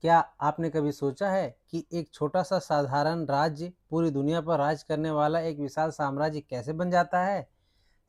क्या आपने कभी सोचा है कि एक छोटा सा साधारण राज्य पूरी दुनिया पर राज करने वाला एक विशाल साम्राज्य कैसे बन जाता है?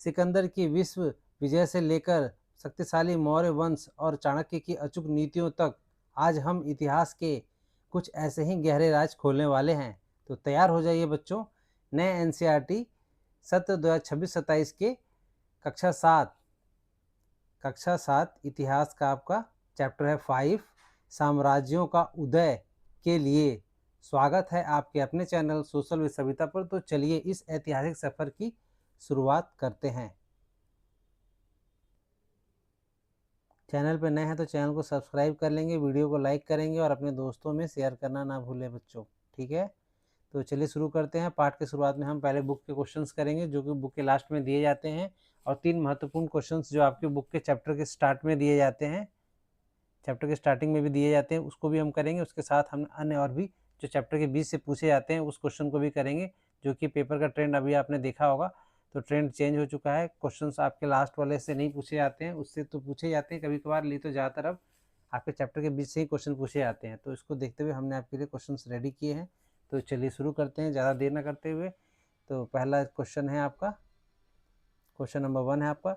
सिकंदर की विश्व विजय से लेकर शक्तिशाली मौर्य वंश और चाणक्य की अचूक नीतियों तक, आज हम इतिहास के कुछ ऐसे ही गहरे राज खोलने वाले हैं। तो तैयार हो जाइए बच्चों। नए एनसीईआरटी सत्र 2026-27 के कक्षा 7 इतिहास का आपका चैप्टर है 5 साम्राज्यों का उदय के लिए स्वागत है आपके अपने चैनल सोशल विद सविता पर। तो चलिए इस ऐतिहासिक सफर की शुरुआत करते हैं। चैनल पर नए हैं तो चैनल को सब्सक्राइब कर लेंगे, वीडियो को लाइक करेंगे और अपने दोस्तों में शेयर करना ना भूलें बच्चों, ठीक है। तो चलिए शुरू करते हैं। पाठ के शुरुआत में हम पहले बुक के क्वेश्चंस करेंगे जो कि बुक के लास्ट में दिए जाते हैं, और 3 महत्वपूर्ण क्वेश्चंस जो आपके बुक के चैप्टर के स्टार्ट में दिए जाते हैं, चैप्टर के स्टार्टिंग में भी दिए जाते हैं, उसको भी हम करेंगे। उसके साथ हम अन्य और भी जो चैप्टर के बीच से पूछे जाते हैं उस क्वेश्चन को भी करेंगे, जो कि पेपर का ट्रेंड अभी आपने देखा होगा। तो ट्रेंड चेंज हो चुका है, क्वेश्चंस आपके लास्ट वाले से नहीं पूछे जाते हैं, उससे तो पूछे जाते हैं कभी कभार, लिए तो ज़्यादातर अब आपके चैप्टर के बीच से ही क्वेश्चन पूछे जाते हैं। तो इसको देखते हुए हमने आपके लिए क्वेश्चन रेडी किए हैं। तो चलिए शुरू करते हैं ज़्यादा देर ना करते हुए। तो पहला क्वेश्चन है आपका, क्वेश्चन नंबर 1 है आपका,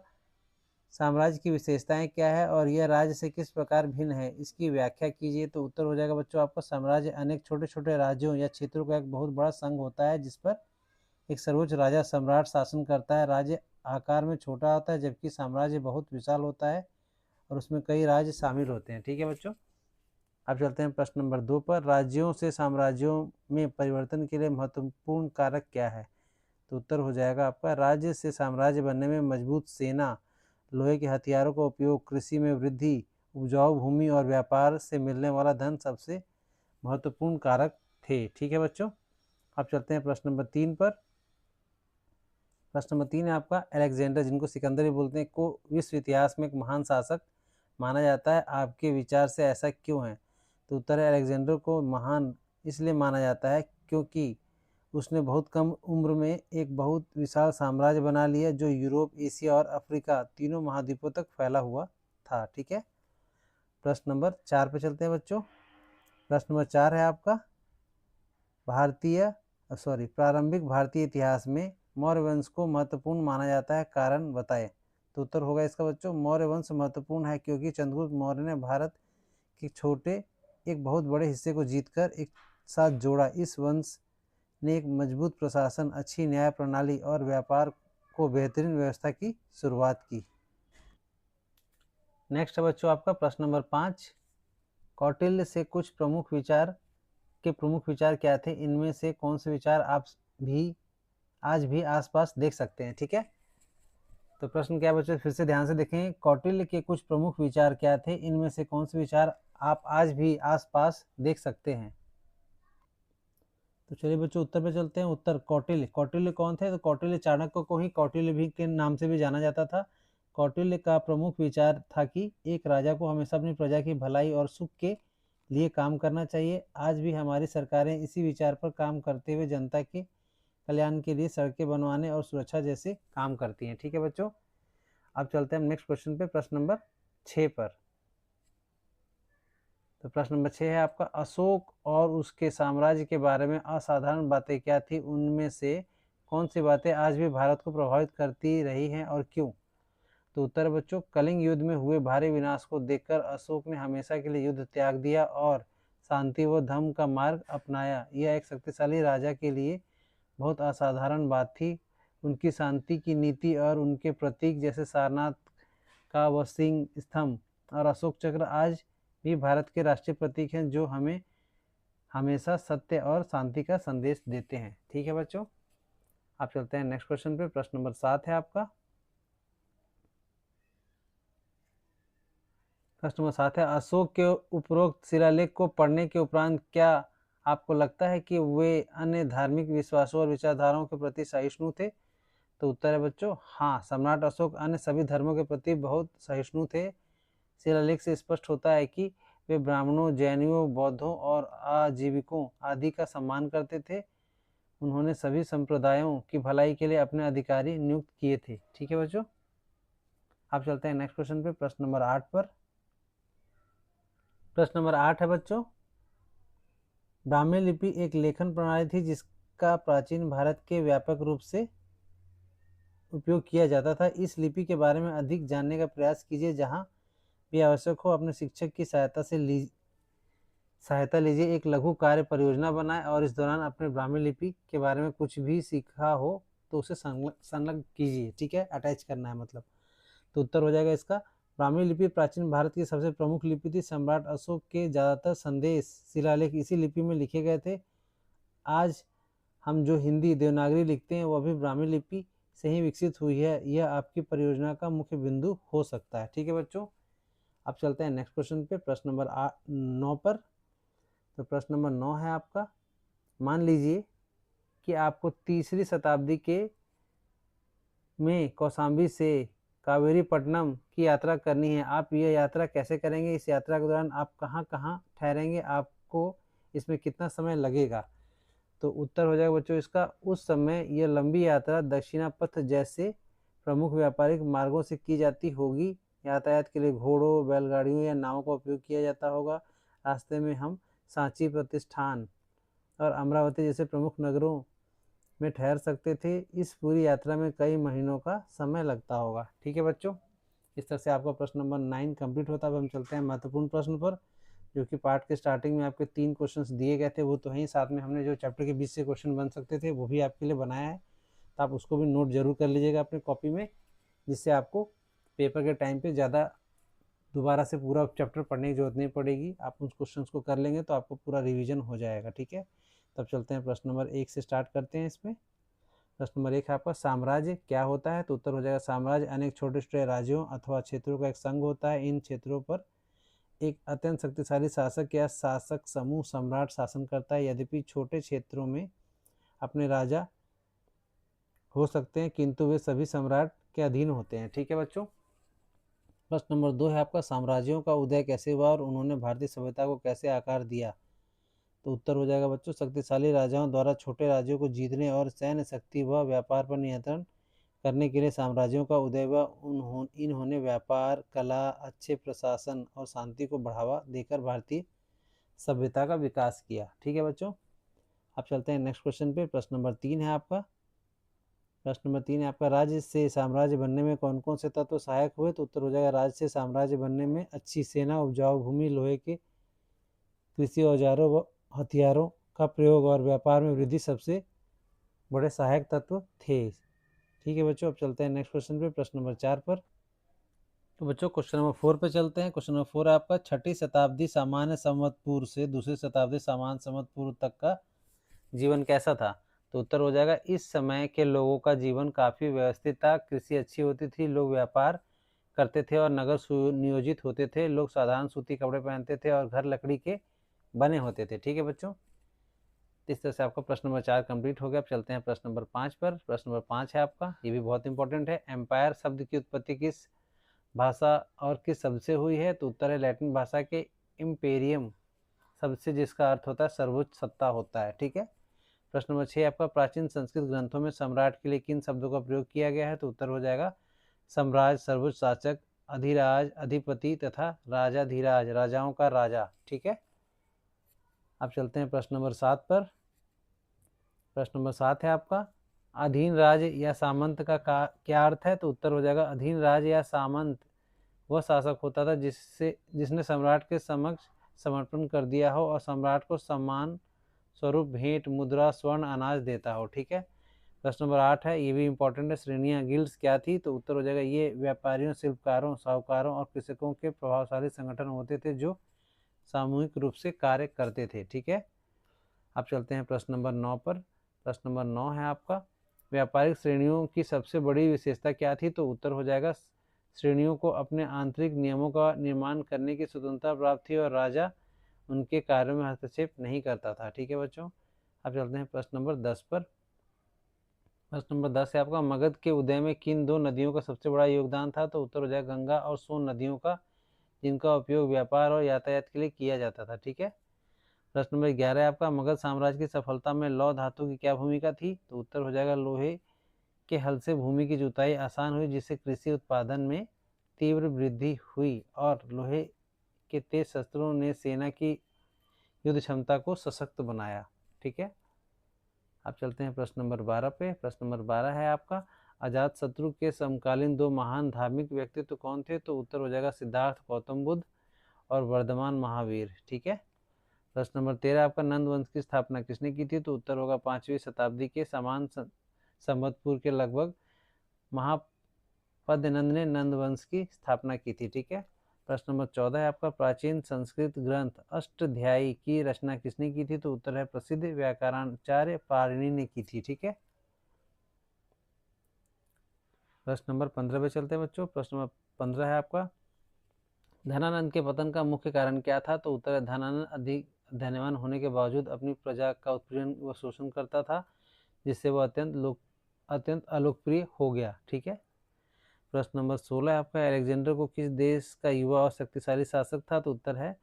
साम्राज्य की विशेषताएं क्या है और यह राज्य से किस प्रकार भिन्न है, इसकी व्याख्या कीजिए। तो उत्तर हो जाएगा बच्चों आपका, साम्राज्य अनेक छोटे छोटे राज्यों या क्षेत्रों का एक बहुत बड़ा संघ होता है जिस पर एक सर्वोच्च राजा सम्राट शासन करता है। राज्य आकार में छोटा होता है जबकि साम्राज्य बहुत विशाल होता है और उसमें कई राज्य शामिल होते हैं, ठीक है बच्चों। अब चलते हैं प्रश्न नंबर 2 पर, राज्यों से साम्राज्यों में परिवर्तन के लिए महत्वपूर्ण कारक क्या है। तो उत्तर हो जाएगा आपका, राज्य से साम्राज्य बनने में मजबूत सेना, लोहे के हथियारों का उपयोग, कृषि में वृद्धि, उपजाऊ भूमि और व्यापार से मिलने वाला धन सबसे महत्वपूर्ण कारक थे, ठीक है बच्चों। अब चलते हैं प्रश्न नंबर 3 पर। प्रश्न नंबर 3 है आपका, अलेक्जेंडर, जिनको सिकंदर भी बोलते हैं, को विश्व इतिहास में एक महान शासक माना जाता है, आपके विचार से ऐसा क्यों है। तो उत्तर है, अलेक्जेंडर को महान इसलिए माना जाता है क्योंकि उसने बहुत कम उम्र में एक बहुत विशाल साम्राज्य बना लिया जो यूरोप, एशिया और अफ्रीका तीनों महाद्वीपों तक फैला हुआ था, ठीक है। प्रश्न नंबर 4 पे चलते हैं बच्चों। प्रश्न नंबर 4 है आपका, प्रारंभिक भारतीय इतिहास में मौर्य वंश को महत्वपूर्ण माना जाता है, कारण बताएं। तो उत्तर होगा इसका बच्चों, मौर्य वंश महत्वपूर्ण है क्योंकि चंद्रगुप्त मौर्य ने भारत के छोटे एक बहुत बड़े हिस्से को जीतकर एक साथ जोड़ा। इस वंश ने एक मजबूत प्रशासन, अच्छी न्याय प्रणाली और व्यापार को बेहतरीन व्यवस्था की शुरुआत की। नेक्स्ट है बच्चों आपका प्रश्न नंबर 5, कौटिल्य से कुछ प्रमुख विचार क्या थे, इनमें से कौन से विचार आप भी आज भी आसपास देख सकते हैं, ठीक है। तो प्रश्न क्या बच्चों, फिर से ध्यान से देखें, कौटिल्य के कुछ प्रमुख विचार क्या थे, इनमें से कौन से विचार आप आज भी आसपास देख सकते हैं। तो चलिए बच्चों उत्तर पे चलते हैं। उत्तर, कौटिल्य कौन थे। तो कौटिल्य चाणक्य को ही कौटिल्य भी के नाम से भी जाना जाता था। कौटिल्य का प्रमुख विचार था कि एक राजा को हमेशा अपनी प्रजा की भलाई और सुख के लिए काम करना चाहिए। आज भी हमारी सरकारें इसी विचार पर काम करते हुए जनता के कल्याण के लिए सड़कें बनवाने और सुरक्षा जैसे काम करती हैं, ठीक है बच्चों। अब चलते हैं नेक्स्ट क्वेश्चन पे, प्रश्न नंबर 6 पर। तो प्रश्न नंबर 6 है आपका, अशोक और उसके साम्राज्य के बारे में असाधारण बातें क्या थी, उनमें से कौन सी बातें आज भी भारत को प्रभावित करती रही हैं और क्यों। तो उत्तर बच्चों, कलिंग युद्ध में हुए भारी विनाश को देखकर अशोक ने हमेशा के लिए युद्ध त्याग दिया और शांति व धर्म का मार्ग अपनाया। यह एक शक्तिशाली राजा के लिए बहुत असाधारण बात थी। उनकी शांति की नीति और उनके प्रतीक जैसे सारनाथ का व सिंह स्तंभ और अशोक चक्र आज भी भारत के राष्ट्रीय प्रतीक हैं, जो हमें हमेशा सत्य और शांति का संदेश देते हैं, ठीक है बच्चों। आप चलते हैं नेक्स्ट क्वेश्चन पे। प्रश्न नंबर 7 है आपका, प्रश्न नंबर 7 है, अशोक के उपरोक्त शिलालेख को पढ़ने के उपरांत क्या आपको लगता है कि वे अन्य धार्मिक विश्वासों और विचारधाराओं के प्रति सहिष्णु थे। तो उत्तर है बच्चों, हाँ, सम्राट अशोक अन्य सभी धर्मों के प्रति बहुत सहिष्णु थे। शिलालेख से स्पष्ट होता है कि वे ब्राह्मणों, जैनियों, बौद्धों और आजीविकों आदि का सम्मान करते थे। उन्होंने सभी संप्रदायों की भलाई के लिए अपने अधिकारी नियुक्त किए थे, ठीक है बच्चों। आप चलते हैं नेक्स्ट क्वेश्चन पे, प्रश्न नंबर 8 पर। प्रश्न नंबर 8 है बच्चों, ब्राह्मी लिपि एक लेखन प्रणाली थी जिसका प्राचीन भारत के व्यापक रूप से उपयोग किया जाता था। इस लिपि के बारे में अधिक जानने का प्रयास कीजिए। जहाँ भी आवश्यक हो अपने शिक्षक की सहायता लीजिए। एक लघु कार्य परियोजना बनाएं और इस दौरान अपने ब्राह्मी लिपि के बारे में कुछ भी सीखा हो तो उसे संलग्न कीजिए। ठीक है, अटैच करना है मतलब। तो उत्तर हो जाएगा इसका, ब्राह्मी लिपि प्राचीन भारत की सबसे प्रमुख लिपि थी। सम्राट अशोक के ज़्यादातर संदेश शिलालेख इसी लिपि में लिखे गए थे। आज हम जो हिंदी देवनागरी लिखते हैं वो भी ब्राह्मी लिपि से ही विकसित हुई है। यह आपकी परियोजना का मुख्य बिंदु हो सकता है। ठीक है बच्चों, अब चलते हैं नेक्स्ट क्वेश्चन पे, प्रश्न नंबर 9 पर। तो प्रश्न नंबर 9 है आपका, मान लीजिए कि आपको तीसरी शताब्दी के में कौशाम्बी से कावेरीपट्टनम की यात्रा करनी है। आप यह यात्रा कैसे करेंगे? इस यात्रा के दौरान आप कहाँ कहाँ ठहरेंगे? आपको इसमें कितना समय लगेगा? तो उत्तर हो जाएगा बच्चों इसका, उस समय यह लंबी यात्रा दक्षिणापथ जैसे प्रमुख व्यापारिक मार्गों से की जाती होगी। यातायात के लिए घोड़ों, बैलगाड़ियों या नावों का उपयोग किया जाता होगा। रास्ते में हम सांची, प्रतिष्ठान और अमरावती जैसे प्रमुख नगरों में ठहर सकते थे। इस पूरी यात्रा में कई महीनों का समय लगता होगा। ठीक है बच्चों, इस तरह से आपका प्रश्न नंबर 9 कंप्लीट होता है। अब हम चलते हैं महत्वपूर्ण प्रश्न पर, जो कि पार्ट के स्टार्टिंग में आपके 3 क्वेश्चंस दिए गए थे वो तो हैं, साथ में हमने जो चैप्टर के बीच से क्वेश्चन बन सकते थे वो भी आपके लिए बनाया है। तो आप उसको भी नोट जरूर कर लीजिएगा अपनी कॉपी में, जिससे आपको पेपर के टाइम पे ज़्यादा दोबारा से पूरा चैप्टर पढ़ने की जरूरत नहीं पड़ेगी। आप उन क्वेश्चंस को कर लेंगे तो आपको पूरा रिवीजन हो जाएगा। ठीक है, तब चलते हैं प्रश्न नंबर 1 से स्टार्ट करते हैं इसमें। प्रश्न नंबर 1 है आपका, साम्राज्य क्या होता है? तो उत्तर हो जाएगा, साम्राज्य अनेक छोटे छोटे राज्यों अथवा क्षेत्रों का एक संघ होता है। इन क्षेत्रों पर एक अत्यंत शक्तिशाली शासक या शासक समूह सम्राट शासन करता है। यद्यपि छोटे क्षेत्रों में अपने राजा हो सकते हैं किंतु वे सभी सम्राट के अधीन होते हैं। ठीक है बच्चों, प्रश्न नंबर 2 है आपका, साम्राज्यों का उदय कैसे हुआ और उन्होंने भारतीय सभ्यता को कैसे आकार दिया? तो उत्तर हो जाएगा बच्चों, शक्तिशाली राजाओं द्वारा छोटे राज्यों को जीतने और सैन्य शक्ति व व्यापार पर नियंत्रण करने के लिए साम्राज्यों का उदय हुआ। इन्होंने व्यापार, कला, अच्छे प्रशासन और शांति को बढ़ावा देकर भारतीय सभ्यता का विकास किया। ठीक है बच्चों, अब चलते हैं नेक्स्ट क्वेश्चन पे। प्रश्न नंबर 3 है आपका, प्रश्न नंबर 3 है आपका, राज्य से साम्राज्य बनने में कौन कौन से तत्व सहायक हुए? तो उत्तर हो जाएगा, राज्य से साम्राज्य बनने में अच्छी सेना, उपजाऊ भूमि, लोहे के कृषि औजारों व हथियारों का प्रयोग और व्यापार में वृद्धि सबसे बड़े सहायक तत्व थे। ठीक है बच्चों, अब चलते हैं नेक्स्ट क्वेश्चन पे, प्रश्न नंबर 4 पर। तो बच्चों क्वेश्चन नंबर 4 पे चलते हैं। क्वेश्चन नंबर 4 है आपका, छठी शताब्दी सामान्य संवत पूर्व से दूसरी शताब्दी सामान्य संवत पूर्व तक का जीवन कैसा था? तो उत्तर हो जाएगा, इस समय के लोगों का जीवन काफी व्यवस्थित था। कृषि अच्छी होती थी, लोग व्यापार करते थे और नगर सुनियोजित होते थे। लोग साधारण सूती कपड़े पहनते थे और घर लकड़ी के बने होते थे। ठीक है बच्चों, इस तरह से आपका प्रश्न नंबर 4 कंप्लीट हो गया। अब चलते हैं प्रश्न नंबर 5 पर। प्रश्न नंबर 5 है आपका, ये भी बहुत इंपॉर्टेंट है, एम्पायर शब्द की उत्पत्ति किस भाषा और किस शब्द से हुई है? तो उत्तर है लैटिन भाषा के इम्पेरियम शब्द से, जिसका अर्थ होता है सर्वोच्च सत्ता होता है। ठीक है, प्रश्न नंबर 6 आपका, प्राचीन संस्कृत ग्रंथों में सम्राट के लिए किन शब्दों का प्रयोग किया गया है? तो उत्तर हो जाएगा, सम्राट, सर्वोच्च शासक, अधिराज, अधिपति तथा राजाधिराज, राजाओं का राजा। ठीक है, अब चलते हैं प्रश्न नंबर 7 पर। प्रश्न नंबर 7 है आपका, अधीन राज या सामंत का क्या अर्थ है? तो उत्तर हो जाएगा, अधीन राज या सामंत वह शासक होता था जिसने सम्राट के समक्ष समर्पण कर दिया हो और सम्राट को सम्मान स्वरूप भेंट, मुद्रा, स्वर्ण, अनाज देता हो। ठीक है, प्रश्न नंबर 8 है, ये भी इंपॉर्टेंट है, श्रेणियां गिल्ड्स क्या थी? तो उत्तर हो जाएगा, ये व्यापारियों, शिल्पकारों, साहूकारों और कृषकों के प्रभावशाली संगठन होते थे जो सामूहिक रूप से कार्य करते थे। ठीक है, अब चलते हैं प्रश्न नंबर 9 पर। प्रश्न नंबर 9 है आपका, व्यापारिक श्रेणियों की सबसे बड़ी विशेषता क्या थी? तो उत्तर हो जाएगा, श्रेणियों को अपने आंतरिक नियमों का निर्माण करने की स्वतंत्रता प्राप्त थी और राजा उनके कार्यों में हस्तक्षेप नहीं करता था। ठीक है बच्चों, अब चलते हैं प्रश्न नंबर 10 पर। प्रश्न नंबर 10 है आपका, मगध के उदय में किन दो नदियों का सबसे बड़ा योगदान था? तो उत्तर हो जाएगा, गंगा और सोन नदियों का, जिनका उपयोग व्यापार और यातायात के लिए किया जाता था। ठीक है, प्रश्न नंबर 11 है आपका, मगध साम्राज्य की सफलता में लौह धातु की क्या भूमिका थी? तो उत्तर हो जाएगा, लोहे के हल से भूमि की जुताई आसान हुई, जिससे कृषि उत्पादन में तीव्र वृद्धि हुई और लोहे के तेज शस्त्रों ने सेना की युद्ध क्षमता को सशक्त बनाया। ठीक है, अब चलते हैं प्रश्न नंबर 12 पे। प्रश्न नंबर 12 है आपका, अजात शत्रु के समकालीन दो महान धार्मिक व्यक्तित्व कौन थे? तो उत्तर हो जाएगा सिद्धार्थ गौतम बुद्ध और वर्धमान महावीर। ठीक है, प्रश्न नंबर 13 आपका, नंद वंश की स्थापना किसने की थी? तो उत्तर होगा 5वीं शताब्दी के समान संवतपुर के लगभग महापद्यनंद ने नंद वंश की स्थापना की थी। ठीक है, प्रश्न नंबर 14 है आपका, प्राचीन संस्कृत ग्रंथ अष्टाध्यायी की रचना किसने की थी? तो उत्तर है प्रसिद्ध व्याकरणाचार्य पाणिनि ने की थी। ठीक है, प्रश्न नंबर 15 पे चलते हैं बच्चों। प्रश्न नंबर 15 है आपका, धनानंद के पतन का मुख्य कारण क्या था? तो उत्तर है धनानंद अधिक धनवान होने के बावजूद अपनी प्रजा का उत्पीड़न व शोषण करता था, जिससे वह अत्यंत अलोकप्रिय हो गया। ठीक है, प्रश्न नंबर 16 आपका, अलेक्जेंडर को किस देश का युवा और शक्तिशाली शासक था? तो उत्तर है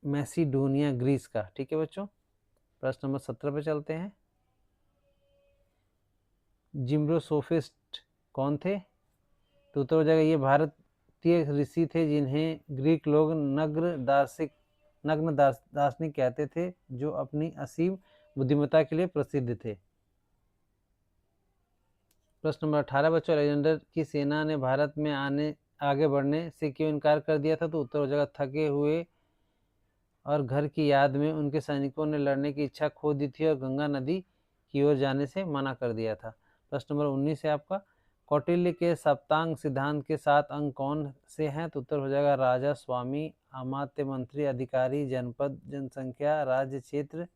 मैसिडोनिया, ग्रीस का। ठीक है बच्चों, प्रश्न नंबर 17 पे चलते हैं, जिम्ब्रोसोफिस्ट कौन थे? तो उत्तर हो जाएगा ये भारतीय ऋषि थे जिन्हें ग्रीक लोग नग्न दार्शनिक कहते थे, जो अपनी असीम बुद्धिमत्ता के लिए प्रसिद्ध थे। प्रश्न नंबर 18 बच्चों, अलेक्जेंडर की सेना ने भारत में आगे बढ़ने से क्यों इनकार कर दिया था? तो उत्तर हो जाएगा थके हुए और घर की याद में उनके सैनिकों ने लड़ने की इच्छा खो दी थी और गंगा नदी की ओर जाने से मना कर दिया था। प्रश्न नंबर 19 है आपका, कौटिल्य के सप्तांग सिद्धांत के 7 अंग कौन से हैं? तो उत्तर हो जाएगा राजा, स्वामी, अमात्य, मंत्री, अधिकारी, जनपद, जनसंख्या, राज्य क्षेत्र,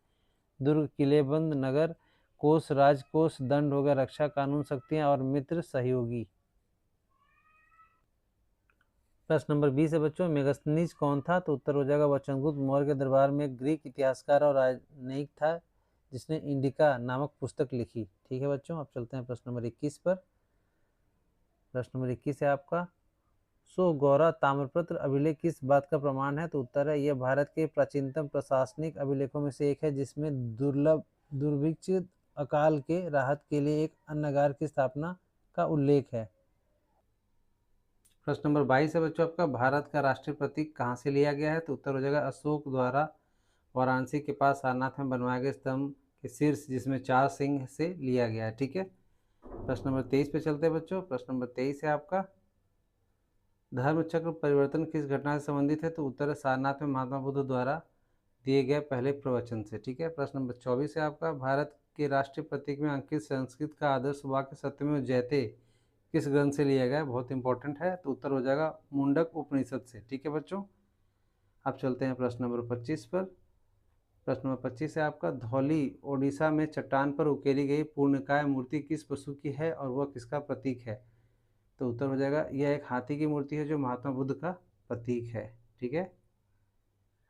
दुर्ग, किलेबंद, नगर, कोष, राजकोष, दंड हो गया, रक्षा, कानून, शक्तियां और मित्र, सहयोगी। प्रश्न नंबर 20 है बच्चों, मेगस्थनीज कौन था? तो उत्तर हो जाएगा वह चंद्रगुप्त मौर्य के दरबार में एक ग्रीक इतिहासकार और राजनयिक था, जिसने इंडिका नामक पुस्तक लिखी। ठीक है बच्चों, अब चलते हैं प्रश्न नंबर 21 पर। प्रश्न नंबर 21 है आपका, सो गौरा ताम्रपत्र अभिलेख किस बात का प्रमाण है? तो उत्तर है यह भारत के प्राचीनतम प्रशासनिक अभिलेखों में से एक है, जिसमें दुर्भिक्ष अकाल के राहत के लिए एक अन्नागार की स्थापना का उल्लेख है। प्रश्न नंबर 22 है बच्चों आपका, भारत का राष्ट्रीय प्रतीक कहाँ से लिया गया है? तो उत्तर हो जाएगा अशोक द्वारा वाराणसी के पास सारनाथ में बनवाए गए स्तंभ के शीर्ष, जिसमें 4 सिंह से लिया गया है। ठीक है, प्रश्न नंबर 23 पे चलते हैं बच्चों। प्रश्न नंबर 23 है आपका, धर्म चक्र परिवर्तन किस घटना से संबंधित है? तो उत्तर है सारनाथ में महात्मा बुद्ध द्वारा दिए गए पहले प्रवचन से। ठीक है, प्रश्न नंबर 24 है आपका, भारत के राष्ट्रीय प्रतीक में अंकित संस्कृत का आदर्श वाक्य सत्यमेव जयते किस ग्रंथ से लिया गया? बहुत इंपॉर्टेंट है, तो उत्तर हो जाएगा मुंडक उपनिषद से। ठीक है बच्चों, अब चलते हैं प्रश्न नंबर 25 पर। प्रश्न नंबर 25 है आपका, धौली ओडिशा में चट्टान पर उकेरी गई पूर्णकाय मूर्ति किस पशु की है और वह किसका प्रतीक है? तो उत्तर हो जाएगा यह एक हाथी की मूर्ति है, जो महात्मा बुद्ध का प्रतीक है। ठीक है,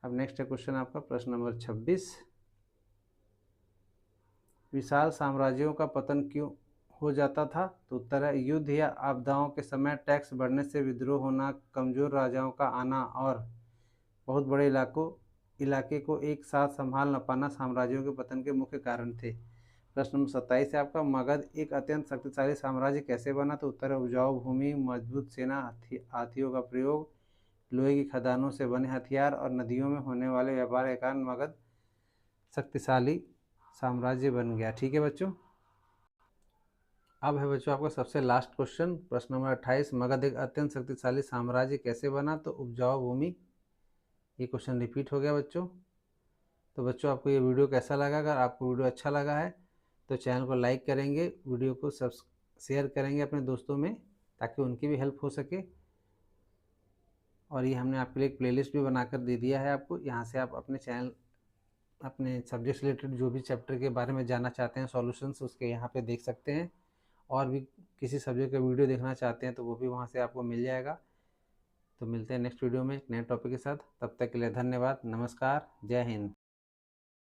अब नेक्स्ट है क्वेश्चन आपका प्रश्न नंबर 26, विशाल साम्राज्यों का पतन क्यों हो जाता था? तो उत्तर है युद्ध या आपदाओं के समय टैक्स बढ़ने से विद्रोह होना, कमजोर राजाओं का आना और बहुत बड़े इलाके को एक साथ संभाल न पाना साम्राज्यों के पतन के मुख्य कारण थे। प्रश्न नंबर 27 है आपका, मगध एक अत्यंत शक्तिशाली साम्राज्य कैसे बना? तो उत्तर है उपजाऊ भूमि, मजबूत सेना, हाथियों का प्रयोग, लोहे की खदानों से बने हथियार और नदियों में होने वाले व्यापार के कारण मगध शक्तिशाली साम्राज्य बन गया। ठीक है बच्चों, अब है बच्चों आपका सबसे लास्ट क्वेश्चन, प्रश्न नंबर 28, मगध एक अत्यंत शक्तिशाली साम्राज्य कैसे बना? तो उपजाऊ भूमि। ये क्वेश्चन रिपीट हो गया बच्चों। तो बच्चों आपको ये वीडियो कैसा लगा? अगर आपको वीडियो अच्छा लगा है तो चैनल को लाइक करेंगे, वीडियो को शेयर करेंगे अपने दोस्तों में, ताकि उनकी भी हेल्प हो सके। और ये हमने आपके लिए एक प्लेलिस्ट भी बनाकर दे दिया है आपको, यहाँ से आप अपने सब्जेक्ट रिलेटेड जो भी चैप्टर के बारे में जानना चाहते हैं सॉल्यूशंस, उसके यहाँ पे देख सकते हैं। और भी किसी सब्जेक्ट का वीडियो देखना चाहते हैं तो वो भी वहाँ से आपको मिल जाएगा। तो मिलते हैं नेक्स्ट वीडियो में एक नए टॉपिक के साथ, तब तक के लिए धन्यवाद, नमस्कार, जय हिंद।